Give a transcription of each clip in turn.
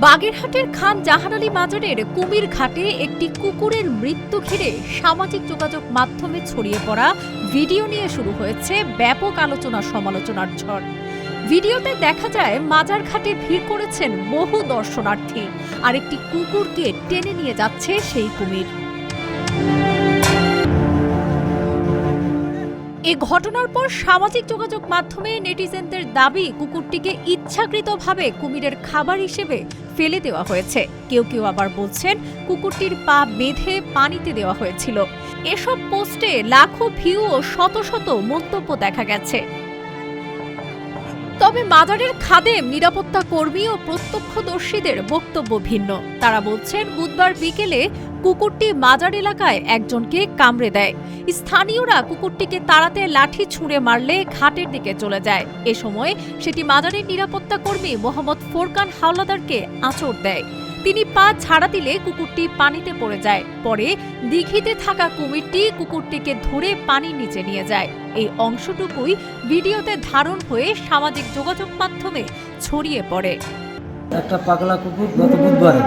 বাগেরহাটের খান জাহান আলী মাজারের কুমির ঘাটে একটি কুকুরের মৃত্যু ঘিরে সামাজিক যোগাযোগ মাধ্যমে ছড়িয়ে পড়া ভিডিও নিয়ে শুরু হয়েছে ব্যাপক আলোচনা সমালোচনার ঝড়। ভিডিওতে দেখা যায় মাজার ঘাটে ভিড় করেছেন বহু দর্শনার্থী, আর একটি কুকুরকে টেনে নিয়ে যাচ্ছে সেই কুমির। এ ঘটনার পর সামাজিক যোগাযোগ মাধ্যমে নেটিজেনদের দাবি কুকুরটিকে ইচ্ছাকৃতভাবে কুমিরের খাবার হিসেবে ফেলে দেওয়া হয়েছে। কেউ কেউ আবার বলছেন কুকুরটির পা বেঁধে পানিতে দেওয়া হয়েছিল। এসব পোস্টে লাখো ভিউ ও শত শত মন্তব্য দেখা গেছে। তবে মাজারের খাদেম, নিরাপত্তা কর্মী ও প্রত্যক্ষদর্শীদের বক্তব্য ভিন্ন। তারা বলছেন বুধবার বিকেলে কুকুরটি মাজার এলাকায় একজনকে কামড়ে দেয়। স্থানীয়রা কুকুরটিকে তাড়াতে লাঠি ছুঁড়ে মারলে ঘাটের দিকে চলে যায়। এ সময় সেটি মাজারের নিরাপত্তা কর্মী মোহাম্মদ ফোরকান হাওলাদারকে আঁচড় দেয়। তিনি পা ছাড়া দিলে কুকুরটি পানিতে পড়ে যায়। পরে দিঘিতে থাকা কুমিরটি কুকুরটিকে ধরে পানির নিচে নিয়ে যায়। এই অংশটুকুই ভিডিওতে ধারণ হয়ে সামাজিক যোগাযোগ মাধ্যমে ছড়িয়ে পড়ে। একটা পাগলা কুকুর গত বুধবারে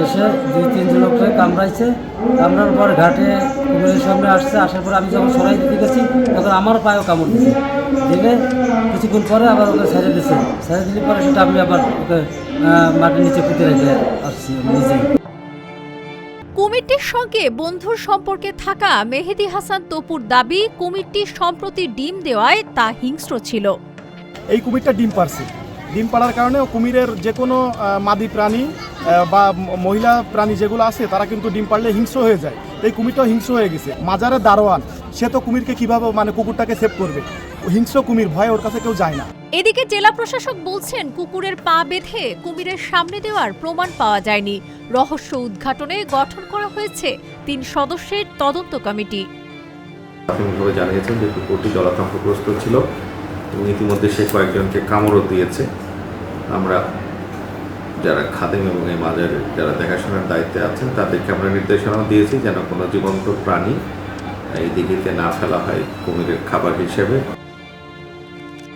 এসে 2-3 লোককে কামড়াইছে। কামড়ার পর ঘাটে কুকুরের সামনে আসছে। আসার পর আমি যখন সরাই দিতে গেছি তখন আমার পায়েও কামড় দিয়েছে। দিলে কিছুক্ষণ পরে আবার ওকে ছেড়ে দিয়েছে। ছেড়ে দিলে পরে সেটা আমি আবার ওকে মাটির নিচে পুঁতে রেখে আসছি নিজেই। কুমিরটির সঙ্গে বন্ধুর সম্পর্কে থাকা মেহেদি হাসান তপুর দাবি, কুমিরটি সম্প্রতি ডিম দেওয়ায় তা হিংস্র ছিল। এই কুমিরটা ডিম পারছে। ডিম পাড়ার কারণে কুমিরের যে কোনো মাদি প্রাণী বা মহিলা প্রাণী যেগুলো আছে তারা কিন্তু ডিম পারলে হিংস্র হয়ে যায়। এই কুমিরটাও হিংস্র হয়ে গেছে। মাজারের দারোয়ান সে তো কুমিরকে কিভাবে কুকুরটাকে সেভ করবে? হিংস্র কুমির, ভয়ে ওর কাছে কেউ যায় না। এদিকে জেলা প্রশাসক বলছেন কুকুরের পা বেঁধে কুমিরের সামনে দেওয়ার প্রমাণ পাওয়া যায়নি। রহস্য উদ্ঘাটনে গঠন করা হয়েছে 3 সদস্যের তদন্ত কমিটি। প্রাথমিকভাবে জানিয়েছেন যে কুকুরটি জলাতঙ্কগ্রস্ত ছিল এবং ইতিমধ্যে সে কয়েকজনকে কামড়ও দিয়েছে। আমরা যারা খাদেম এবং এই মাজারের যারা দেখাশোনার দায়িত্বে আছেন তাদেরকে আমরা নির্দেশনাও দিয়েছি যেন কোনো জীবন্ত প্রাণী এই দিঘিতে না ফেলা হয় কুমিরের খাবার হিসেবে।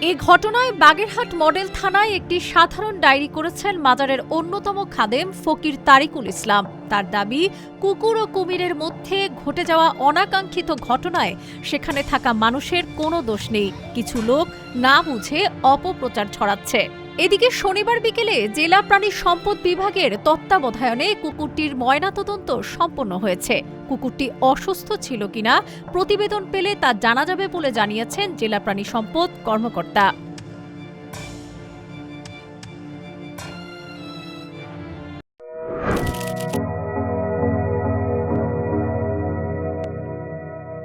এ ঘটনায় বাগেরহাট মডেল থানায় একটি সাধারণ ডায়েরি করেছেন মাজারের অন্যতম খাদেম ফকির তারিকুল ইসলাম। তার দাবি, কুকুর ও কুমিরের মধ্যে ঘটে যাওয়া অনাকাঙ্ক্ষিত ঘটনায় সেখানে থাকা মানুষের কোনো দোষ নেই। কিছু লোক না বুঝে অপপ্রচার ছড়াচ্ছে। এদিকে শনিবার বিকেলে জেলা প্রাণী সম্পদ বিভাগের তত্ত্বাবধানে কুকুরটির ময়নাতদন্ত সম্পন্ন হয়েছে। কুকুরটি অসুস্থ ছিল কিনা প্রতিবেদন পেলে তা জানা যাবে বলে জানিয়েছেন জেলা প্রাণী সম্পদ কর্মকর্তা।